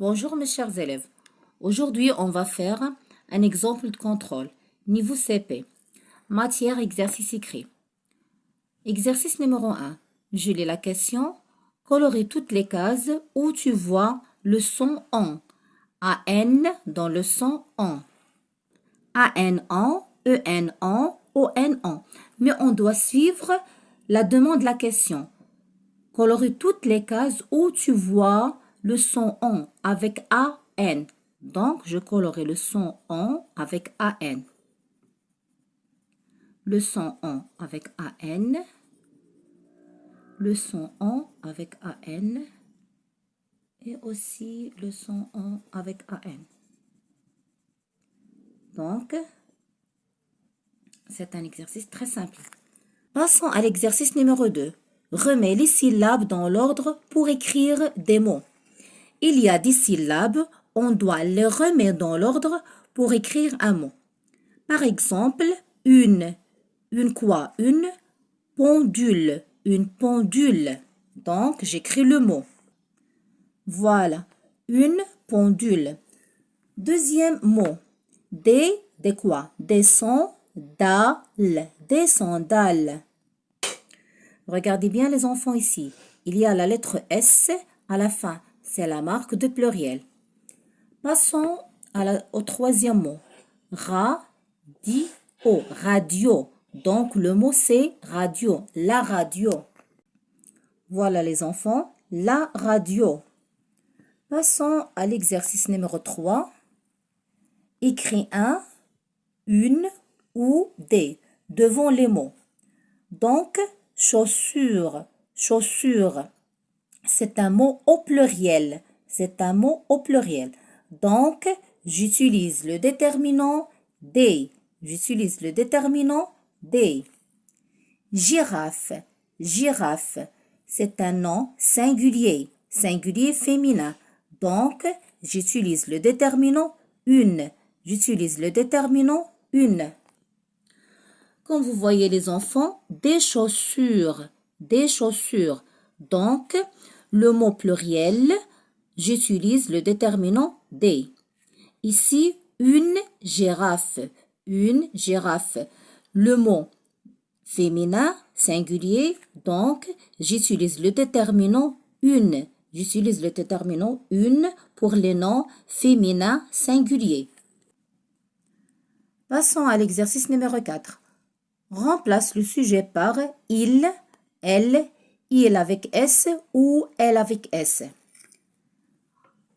Bonjour mes chers élèves. Aujourd'hui, on va faire un exemple de contrôle. Niveau CP. Matière, exercice écrit. Exercice numéro 1. Je lis la question. Colorie toutes les cases où tu vois le son en. AN dans le son en. AN en, EN en, ON en. Mais on doit suivre la demande de la question. Colorie toutes les cases où tu vois le son en avec AN. Donc, je colorie le son en avec AN. Le son en avec AN. Le son en avec AN. Et aussi le son en avec AN. Donc, c'est un exercice très simple. Passons à l'exercice numéro 2. Remets les syllabes dans l'ordre pour écrire des mots. Il y a des syllabes, on doit les remettre dans l'ordre pour écrire un mot. Par exemple, une quoi? Une pendule, une pendule. Donc, j'écris le mot. Voilà, une pendule. Deuxième mot, des quoi? Des sandales, des sandales. Regardez bien les enfants ici. Il y a la lettre S à la fin. C'est la marque de pluriel. Passons au troisième mot. Radio. Radio. Donc, le mot, c'est radio. La radio. Voilà les enfants. La radio. Passons à l'exercice numéro 3. Écris un, une ou des devant les mots. Donc, chaussure. Chaussure. C'est un mot au pluriel. C'est un mot au pluriel. Donc, j'utilise le déterminant des. J'utilise le déterminant des. Girafe. Girafe. C'est un nom singulier. Singulier féminin. Donc, j'utilise le déterminant une. J'utilise le déterminant une. Comme vous voyez les enfants, des chaussures. Des chaussures. Donc, le mot pluriel, j'utilise le déterminant des. Ici, une girafe. Une girafe. Le mot féminin, singulier, donc j'utilise le déterminant une. J'utilise le déterminant une pour les noms féminins singuliers. Passons à l'exercice numéro 4. Remplace le sujet par il, elle, il avec S ou elle avec S.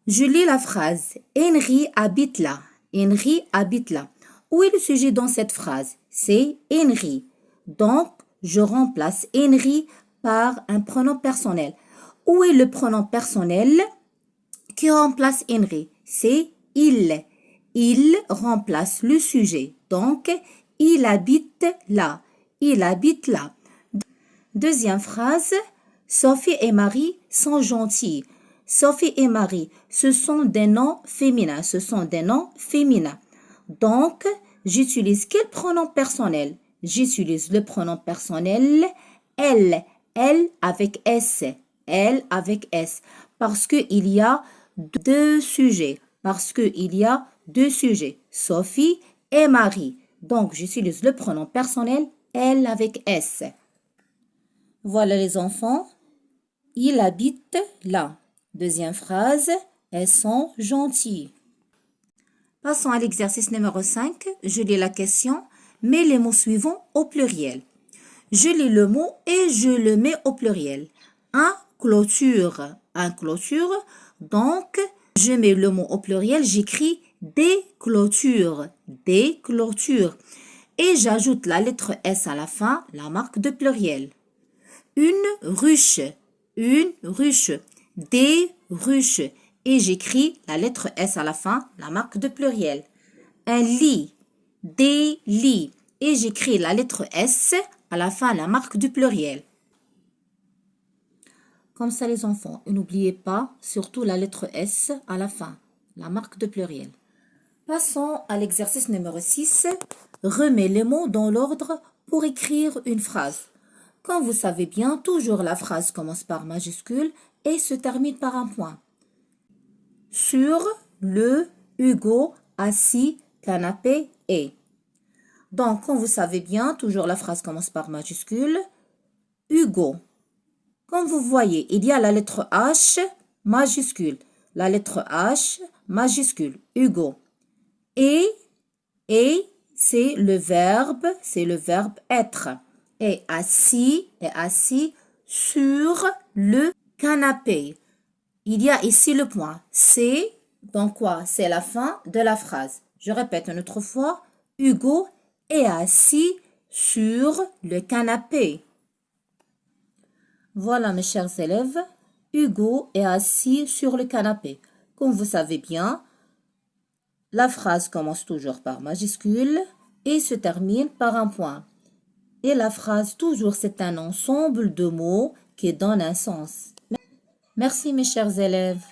Je lis la phrase. Henry habite là. Henry habite là. Où est le sujet dans cette phrase? C'est Henry. Donc, je remplace Henry par un pronom personnel. Où est le pronom personnel qui remplace Henry? C'est il. Il remplace le sujet. Donc, il habite là. Il habite là. Deuxième phrase, Sophie et Marie sont gentils. Sophie et Marie, ce sont des noms féminins. Ce sont des noms féminins. Donc, j'utilise quel pronom personnel? J'utilise le pronom personnel elle. Elle avec S. Elle avec S. Parce qu'il y a deux sujets. Parce qu'il y a deux sujets. Sophie et Marie. Donc, j'utilise le pronom personnel elle avec S. Voilà les enfants. Il habite là. Deuxième phrase. Elles sont gentilles. Passons à l'exercice numéro 5. Je lis la question. Mets les mots suivants au pluriel. Je lis le mot et je le mets au pluriel. Un clôture. Un clôture. Donc, je mets le mot au pluriel. J'écris des clôtures. Des clôtures. Et j'ajoute la lettre S à la fin, la marque de pluriel. Une ruche. Une ruche. Des ruches. Et j'écris la lettre S à la fin, la marque de pluriel. Un lit. Des lits. Et j'écris la lettre S à la fin, la marque du pluriel. Comme ça les enfants, et n'oubliez pas surtout la lettre S à la fin, la marque de pluriel. Passons à l'exercice numéro 6. Remets les mots dans l'ordre pour écrire une phrase. Comme vous savez bien, toujours la phrase commence par majuscule et se termine par un point. sur le Hugo assis, canapé et. Donc, comme vous savez bien, toujours la phrase commence par majuscule. Hugo. Comme vous voyez, il y a la lettre H majuscule. La lettre H majuscule. Hugo. Et, c'est le verbe être. Et assis sur le canapé. Il y a ici le point. C'est, donc quoi? C'est la fin de la phrase. Je répète une autre fois. Hugo est assis sur le canapé. Voilà mes chers élèves. Hugo est assis sur le canapé. Comme vous savez bien, la phrase commence toujours par majuscule et se termine par un point. Et la phrase, toujours, c'est un ensemble de mots qui donne un sens. Merci mes chers élèves.